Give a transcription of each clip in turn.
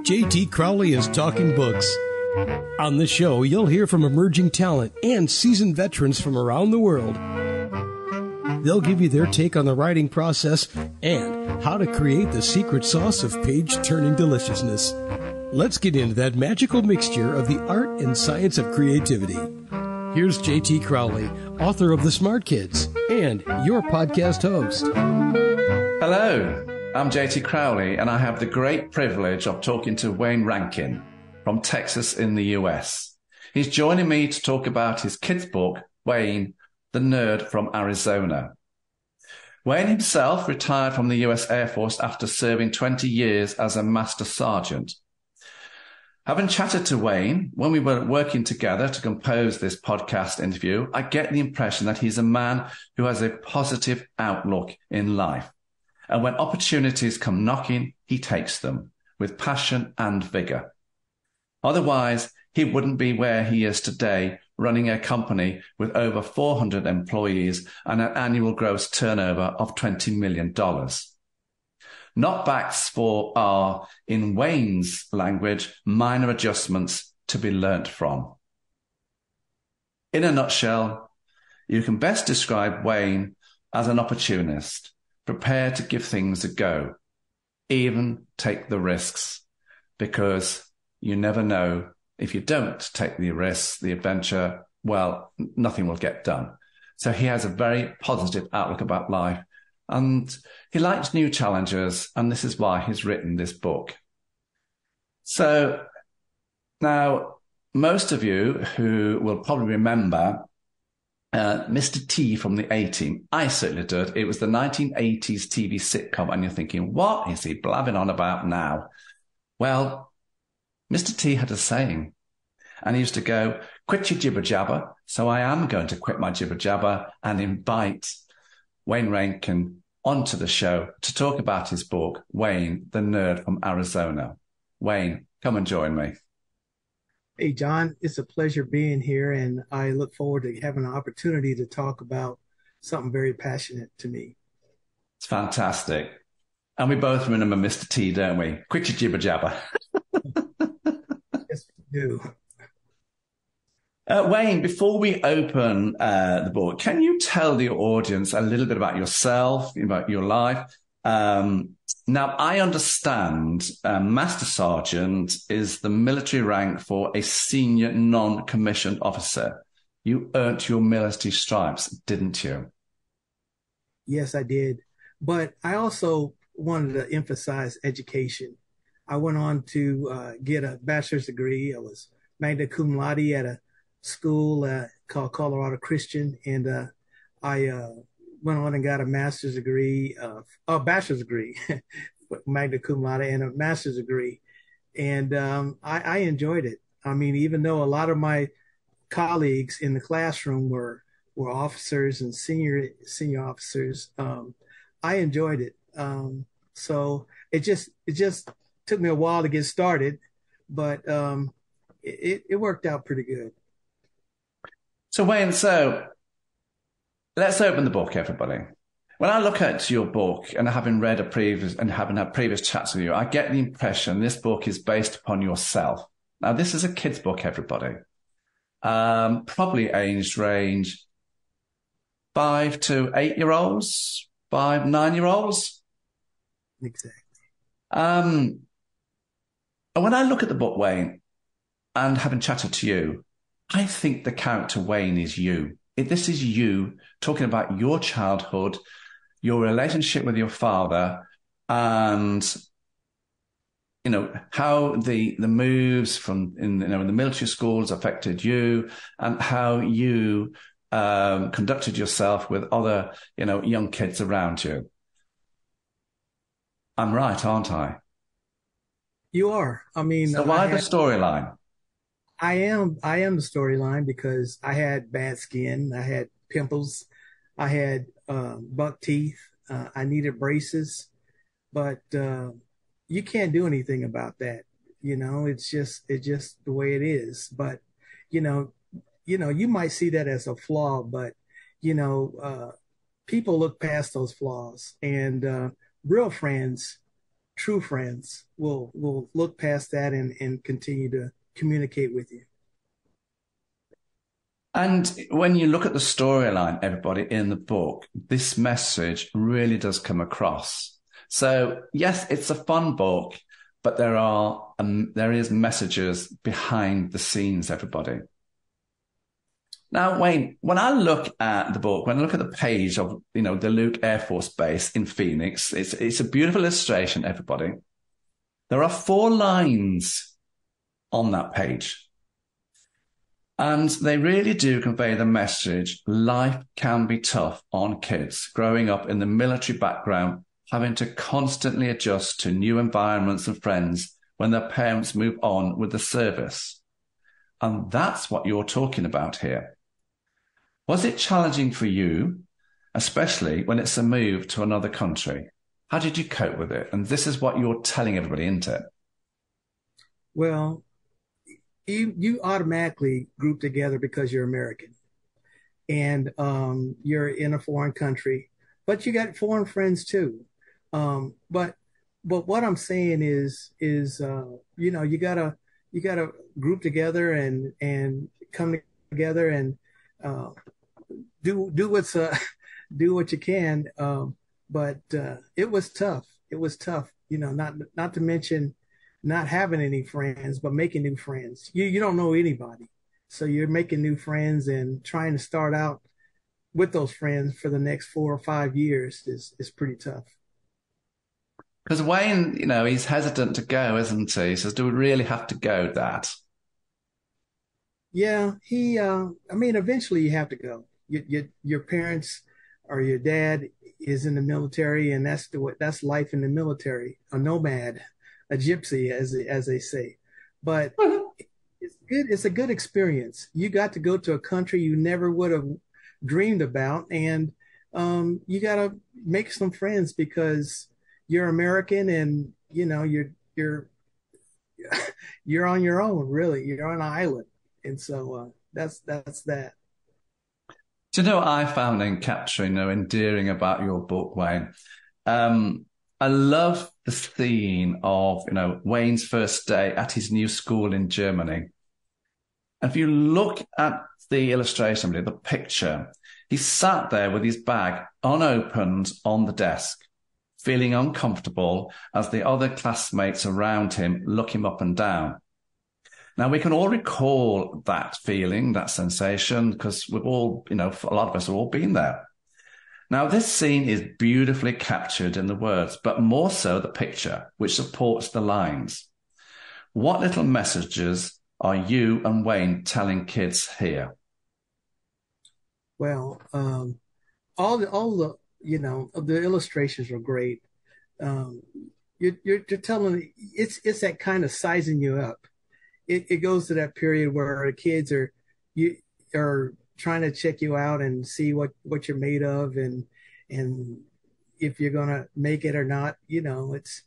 JT Crowley is Talking Books. On the show, you'll hear from emerging talent and seasoned veterans from around the world. They'll give you their take on the writing process and how to create the secret sauce of page-turning deliciousness. Let's get into that magical mixture of the art and science of creativity. Here's JT Crowley, author of The Smart Kids, and your podcast host. Hello, I'm JT Crowley, and I have the great privilege of talking to Wanye Rankin from Texas in the US. He's joining me to talk about his kids' book, Wanye, the Nerd from Arizona. Wanye himself retired from the US Air Force after serving 20 years as a Master Sergeant. Having chatted to Wanye when we were working together to compose this podcast interview, I get the impression that he's a man who has a positive outlook in life. And when opportunities come knocking, he takes them with passion and vigor. Otherwise, he wouldn't be where he is today, running a company with over 400 employees and an annual gross turnover of $20 million. Knockbacks are, in Wanye's language, minor adjustments to be learnt from. In a nutshell, you can best describe Wanye as an opportunist, prepared to give things a go, even take the risks, because you never know, if you don't take the risks, the adventure, well, nothing will get done. So he has a very positive outlook about life, and he likes new challenges, and this is why he's written this book. So now, most of you who will probably remember Mr. T from the A-Team. I certainly did. It was the 1980s TV sitcom, and you're thinking, what is he blabbing on about now? Well, Mr. T had a saying, and he used to go, quit your jibber jabber. So I am going to quit my jibber jabber and invite Wanye Rankin onto the show to talk about his book, Wanye, the Nerd from Arizona. Wanye, come and join me. Hey, John, it's a pleasure being here, and I look forward to having an opportunity to talk about something very passionate to me. It's fantastic. And we both remember Mr. T, don't we? Quit your jibber jabber. Yes, we do. Wanye, before we open the book, can you tell the audience a little bit about yourself, about your life? Now, I understand Master Sergeant is the military rank for a senior non-commissioned officer. You earned your military stripes, didn't you? Yes, I did. But I also wanted to emphasize education. I went on to get a bachelor's degree. I was magna cum laude at a school called Colorado Christian, and I went on and got a master's degree, a bachelor's degree, magna cum laude, and a master's degree. And I enjoyed it. I mean, even though a lot of my colleagues in the classroom were officers and senior officers, I enjoyed it. So it just took me a while to get started, but it worked out pretty good. So Wanye, let's open the book, everybody. When I look at your book and having read having had previous chats with you, I get the impression this book is based upon yourself. Now, this is a kid's book, everybody. Probably age range 5 to 8-year-olds, 9-year-olds. Exactly. And when I look at the book, Wanye, and having chatted to you, I think the character Wanye is you. This is you talking about your childhood, your relationship with your father, and how the moves from in the military schools affected you, and how you conducted yourself with other young kids around you. I'm right, aren't I? You are. I mean, so why the storyline? I am the storyline because I had bad skin, I had pimples, I had buck teeth, I needed braces, but you can't do anything about that. It's just the way it is. But you might see that as a flaw, but people look past those flaws, and real friends true friends will look past that and continue to communicate with you. And when you look at the storyline, everybody in the book, this message really does come across. So yes, it's a fun book, but there is messages behind the scenes, everybody. Now, Wayne, when I look at the book, when I look at the page of, the Luke Air Force Base in Phoenix, it's a beautiful illustration, everybody. There are 4 lines on that page. And they really do convey the message: life can be tough on kids growing up in the military background, having to constantly adjust to new environments and friends when their parents move on with the service. And that's what you're talking about here. Was it challenging for you, especially when it's a move to another country? How did you cope with it? And this is what you're telling everybody, isn't it? Well, you automatically group together because you're American and you're in a foreign country, but you got foreign friends too. But what I'm saying is you gotta group together and come together and uh, do what's do what you can. But it was tough. It was tough. Not to mention not having any friends, but making new friends. You don't know anybody, so you're making new friends and trying to start out with those friends for the next 4 or 5 years is pretty tough. Because Wayne, he's hesitant to go, isn't he? He says, do we really have to go, Dad? Yeah, I mean, eventually you have to go. Your parents or your dad is in the military, and that's life in the military. A nomad, a gypsy, as they say. But it's good. It's a good experience. You got to go to a country you never would have dreamed about, and you got to make some friends because you're American, and you're you're on your own. Really, you're on an island, and so that's that. Do you know what I found in capturing or endearing about your book, Wayne? I love the scene of, Wayne's first day at his new school in Germany. And if you look at the illustration, the picture, he sat there with his bag unopened on the desk, feeling uncomfortable as the other classmates around him look him up and down. Now, we can all recall that feeling, that sensation, because we've all, a lot of us have all been there. Now, this scene is beautifully captured in the words, but more so the picture, which supports the lines. What little messages are you and Wayne telling kids here? Well, all the the illustrations are great. Um, you're telling it's that kind of sizing you up. It goes to that period where the kids you are trying to check you out and see what you're made of and if you're gonna make it or not. It's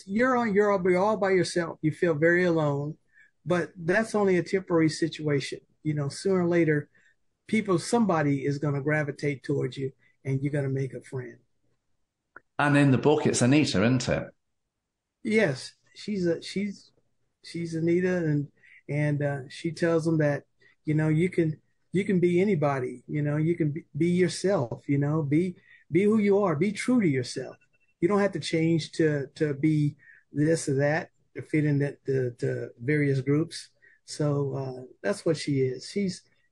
you're all by yourself. You feel very alone, but that's only a temporary situation. Sooner or later, somebody is gonna gravitate towards you, and you're gonna make a friend. And in the book, it's Anita, isn't it? Yes, she's Anita, and she tells them that you can be anybody. You can be yourself. Be who you are. Be true to yourself. You don't have to change to be this or that to fit in the various groups. So that's what she is.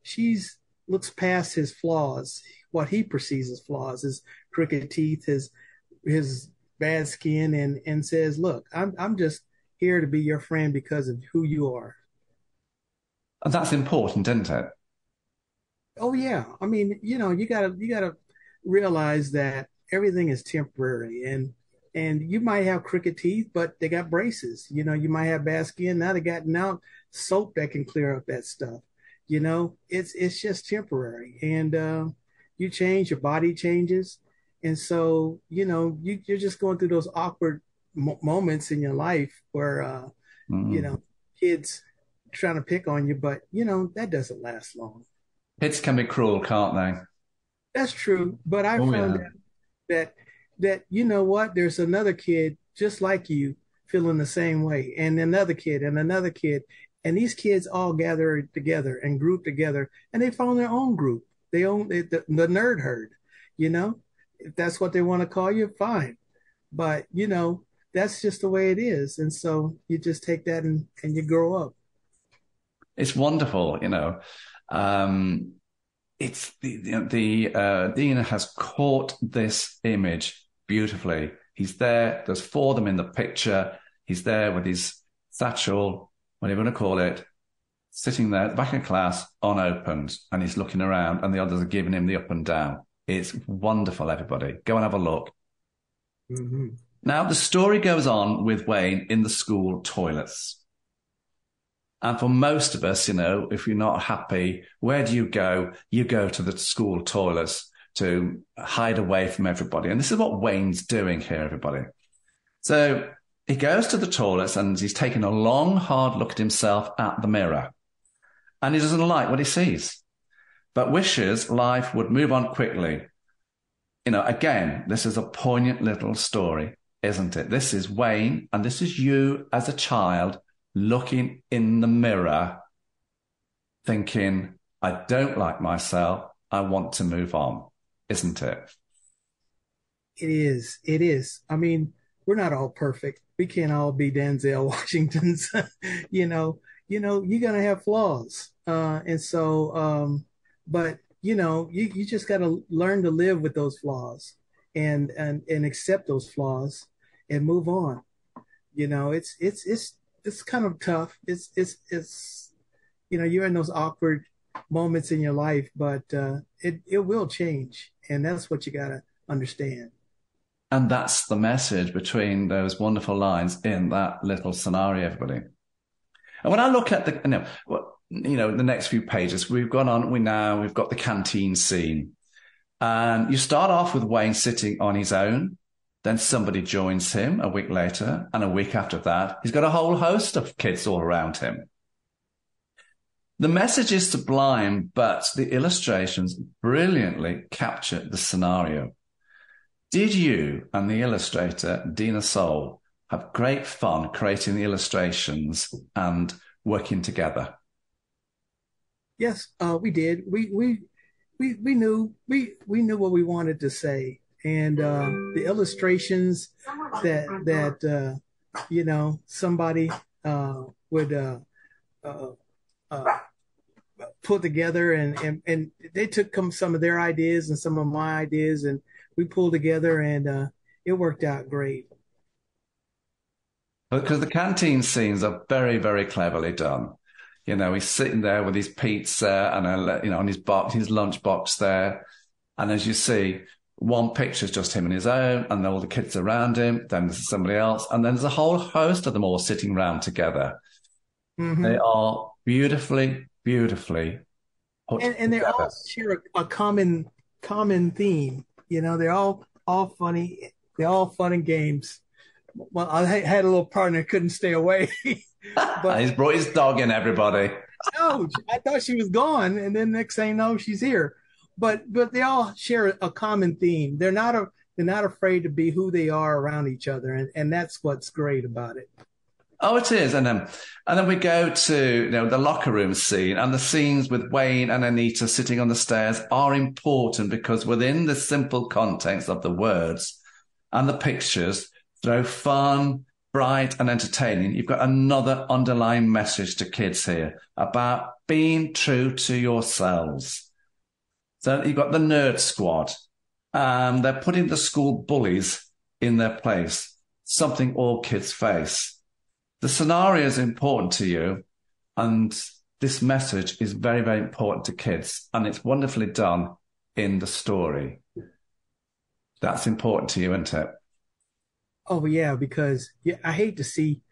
She's looks past his flaws, what he perceives as flaws, his crooked teeth, his bad skin, and says, "Look, I'm just here to be your friend because of who you are." And that's important, isn't it? Oh yeah, I mean, you gotta realize that everything is temporary, and you might have crooked teeth, but they got braces. You might have bad skin. Now they got now soap that can clear up that stuff. It's just temporary, and you change, your body changes, and so you're just going through those awkward moments in your life where you Mm. know kids trying to pick on you, but that doesn't last long. Kids can be cruel, can't they? That's true, but I Oh, found yeah. out that that, you know what, there's another kid just like you feeling the same way, and another kid and another kid. And these kids all gather together and group together, and they found their own group. They own the nerd herd, you know, if that's what they want to call you, fine. But, you know, that's just the way it is. And so you just take that and you grow up. It's wonderful, you know. Um, it's Dina has caught this image beautifully. He's there. There's four of them in the picture. He's there with his satchel, whatever you want to call it, sitting there at the back of class, unopened, and he's looking around, and the others are giving him the up and down. It's wonderful, everybody. Go and have a look. Mm-hmm. Now, the story goes on with Wayne in the school toilets. And for most of us, you know, if you're not happy, where do you go? You go to the school toilets to hide away from everybody. And this is what Wayne's doing here, everybody. So he goes to the toilets and he's taking a long, hard look at himself at the mirror. And he doesn't like what he sees, but wishes life would move on quickly. You know, again, this is a poignant little story, isn't it? This is Wayne, and this is you as a child looking in the mirror, thinking, I don't like myself. I want to move on, isn't it? It is. It is. I mean, we're not all perfect. We can't all be Denzel Washington's. You're gonna have flaws. But you just gotta learn to live with those flaws and accept those flaws and move on. It's kind of tough. It's you're in those awkward moments in your life, but it will change, and that's what you gotta understand. And that's the message between those wonderful lines in that little scenario, everybody. And when I look at the next few pages, we've got the canteen scene. And you start off with Wayne sitting on his own. Then somebody joins him a week later, and a week after that, he's got a whole host of kids all around him. The message is sublime, but the illustrations brilliantly capture the scenario. Did you and the illustrator, Dina Soul, have great fun creating the illustrations and working together? Yes, we did. We knew what we wanted to say, and the illustrations that somebody would put together, and they took some of their ideas and some of my ideas, and we pulled together, and it worked out great. Because the canteen scenes are very, very cleverly done. You know, he's sitting there with his pizza and on his lunch box there. And as you see, one picture is just him and his own, and then all the kids around him. Then there's somebody else, and then there's a whole host of them all sitting around together. Mm-hmm. They are beautifully, beautifully put and they all share a common theme. You know, they're all funny. They're all fun and games. Well, I had a little partner couldn't stay away. But he's brought his dog in, everybody. No, I thought she was gone, and then next thing you know, she's here. But they all share a common theme. They're not afraid to be who they are around each other, and that's what's great about it. Oh, it is. And then we go to the locker room scene, and the scenes with Wayne and Anita sitting on the stairs are important because within the simple context of the words and the pictures, through fun, bright and entertaining, you've got another underlying message to kids here about being true to yourselves. So you've got the nerd squad. They're putting the school bullies in their place, something all kids face. The scenario is important to you, and this message is very, very important to kids, and it's wonderfully done in the story. That's important to you, isn't it? Oh yeah, because I hate to see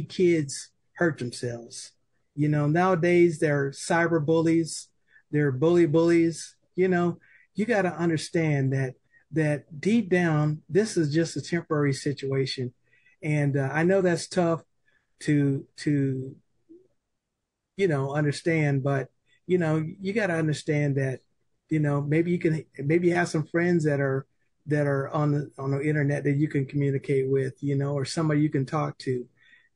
kids hurt themselves. You know, nowadays they're cyber bullies, they're bullies. You know, you got to understand that deep down, this is just a temporary situation, and I know that's tough to understand, but you got to understand that maybe you have some friends that are that are on the internet that you can communicate with, or somebody you can talk to.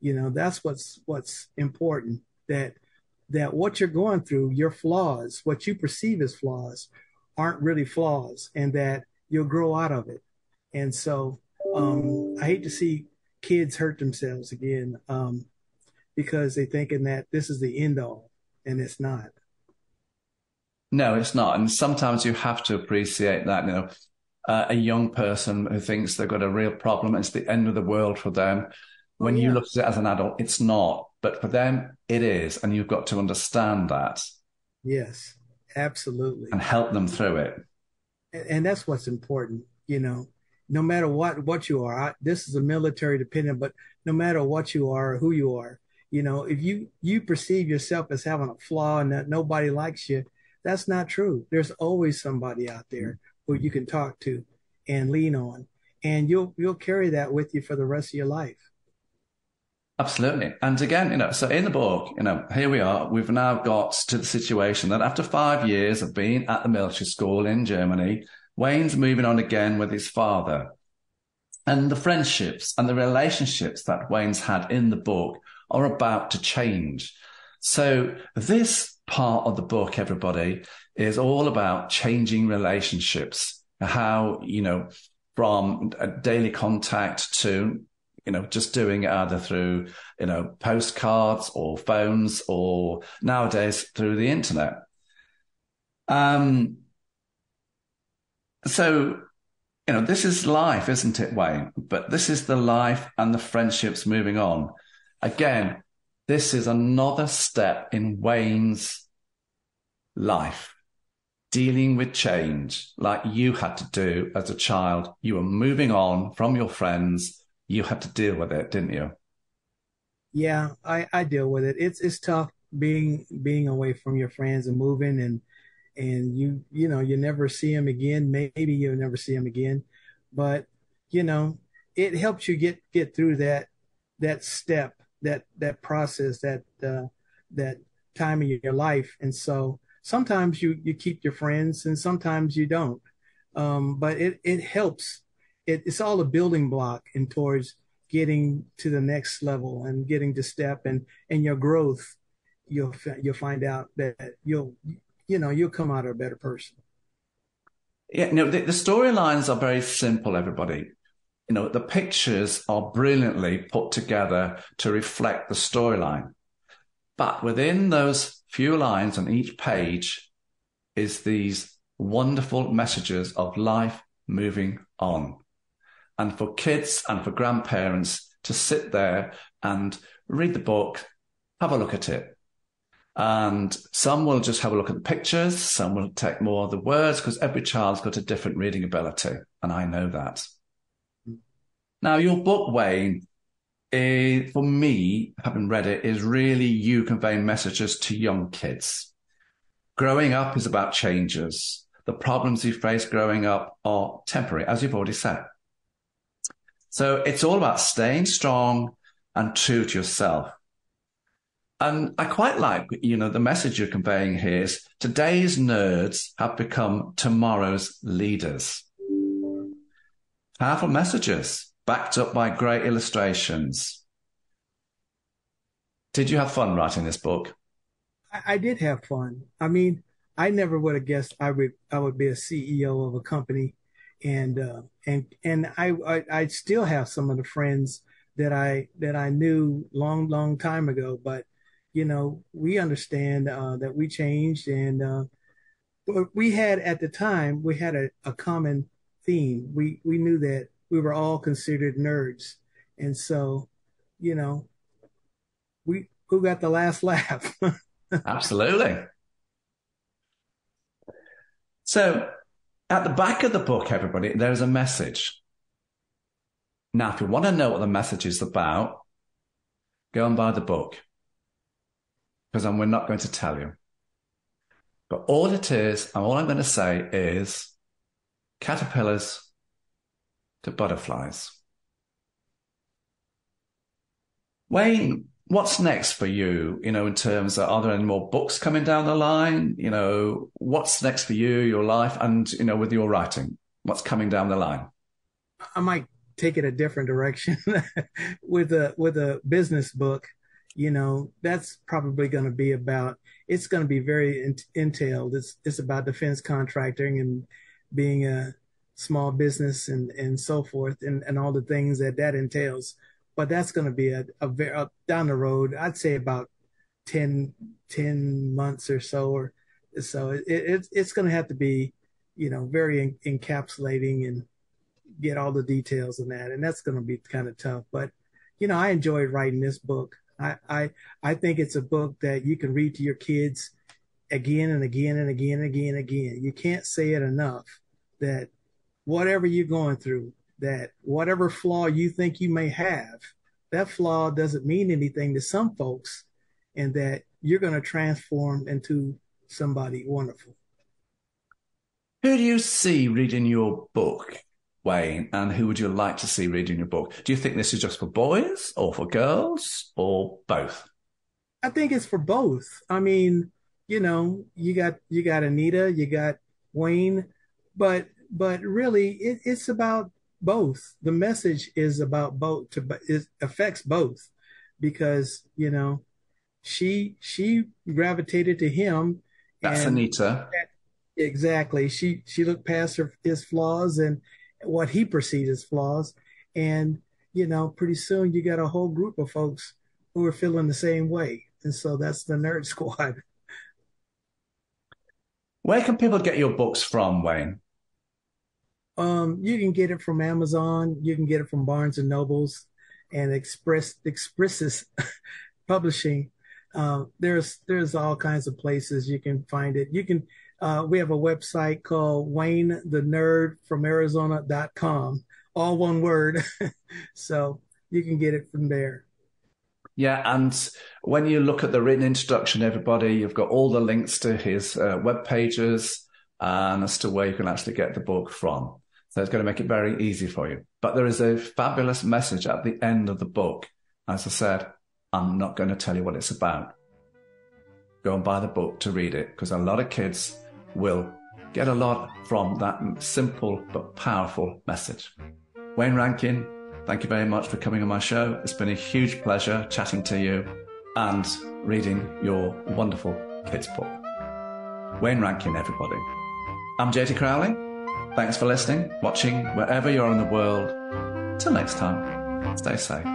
That's what's important. That what you're going through, your flaws, what you perceive as flaws, aren't really flaws, and that you'll grow out of it. And so, I hate to see kids hurt themselves again, because they're thinking that this is the end all, and it's not. No, it's not. And sometimes you have to appreciate that, a young person who thinks they've got a real problem, it's the end of the world for them. When you look at it as an adult, it's not. But for them, it is. And you've got to understand that. Yes, absolutely. And help them through it. And that's what's important, no matter what you are. This is a military dependent, but no matter what you are or who you are, if you perceive yourself as having a flaw and that nobody likes you, that's not true. There's always somebody out there who you can talk to and lean on, and you'll carry that with you for the rest of your life. Absolutely. And again, so in the book, here we are. We've now got to the situation that after 5 years of being at the military school in Germany, Wayne's moving on again with his father. And the friendships and the relationships that Wayne's had in the book are about to change. So this part of the book, everybody, is all about changing relationships. How, from a daily contact to just doing it either through, postcards or phones or nowadays through the internet. So, this is life, isn't it, Wayne? But this is the life and the friendships moving on. Again, this is another step in Wayne's life, dealing with change like you had to do as a child. You were moving on from your friends. You had to deal with it, didn't you? Yeah, I deal with it. It's tough being away from your friends and moving, and you never see them again. Maybe you'll never see them again, but it helps you get through that step, that process, that time in your life. And so sometimes you keep your friends and sometimes you don't. But it helps. It's all a building block and towards getting to the next level and getting to step and your growth. You'll find out that you'll come out a better person. Yeah, the storylines are very simple, everybody. The pictures are brilliantly put together to reflect the storyline. But within those few lines on each page is these wonderful messages of life moving on. And for kids and for grandparents to sit there and read the book, have a look at it. And some will just have a look at the pictures. Some will take more of the words because every child's got a different reading ability. And I know that. Now, your book, Wayne, for me, having read it, is really you conveying messages to young kids. Growing up is about changes. The problems you face growing up are temporary, as you've already said. So it's all about staying strong and true to yourself. And I quite like, the message you're conveying here is today's nerds have become tomorrow's leaders. Powerful messages backed up by great illustrations. Did you have fun writing this book? I did have fun. I mean, I never would have guessed I would be a CEO of a company, and I still have some of the friends that I knew long time ago. But we understand that we changed, and we had at the time a common theme. We knew that we were all considered nerds, and so who got the last laugh? Absolutely. So at the back of the book, everybody, there is a message. Now, if you want to know what the message is about, go and buy the book, because we're not going to tell you. But all it is, and all I'm going to say is caterpillars to butterflies. Wayne, what's next for you, in terms of, are there any more books coming down the line? What's next for you, your life, and, with your writing? What's coming down the line? I might take it a different direction with a business book. That's probably going to be about. It's going to be very entailed. It's about defense contracting and being a small business and so forth and all the things that entails. But that's going to be a very down the road. I'd say about 10 months or so, or so. It's going to have to be, very encapsulating and get all the details in that, and that's going to be kind of tough. But I enjoyed writing this book. I think it's a book that you can read to your kids again and again and again and again and again. You can't say it enough that whatever you're going through, that whatever flaw you think you may have, that flaw doesn't mean anything to some folks, and that you're going to transform into somebody wonderful. Who do you see reading your book, Wayne, and who would you like to see reading your book? Do you think this is just for boys or for girls or both? I think it's for both. I mean, you got Anita, you got Wayne, but really it's about both. The message is about both. It affects both because she gravitated to him. That's Anita. Exactly. She looked past his flaws and what he perceived as flaws. And, pretty soon you got a whole group of folks who are feeling the same way. And so that's the Nerd Squad. Where can people get your books from, Wayne? You can get it from Amazon. You can get it from Barnes and Nobles and Expresses Publishing. There's all kinds of places you can find it. We have a website called WayneTheNerdFromArizona.com, all one word. So you can get it from there. Yeah, and when you look at the written introduction, everybody, you've got all the links to his web pages and as to where you can actually get the book from. So it's going to make it very easy for you. But there is a fabulous message at the end of the book. As I said, I'm not going to tell you what it's about. Go and buy the book to read it, because a lot of kids will get a lot from that simple but powerful message. Wayne Rankin, thank you very much for coming on my show. It's been a huge pleasure chatting to you and reading your wonderful kids' book. Wayne Rankin, everybody. I'm JT Crowley. Thanks for listening, watching, wherever you are in the world. Till next time, stay safe.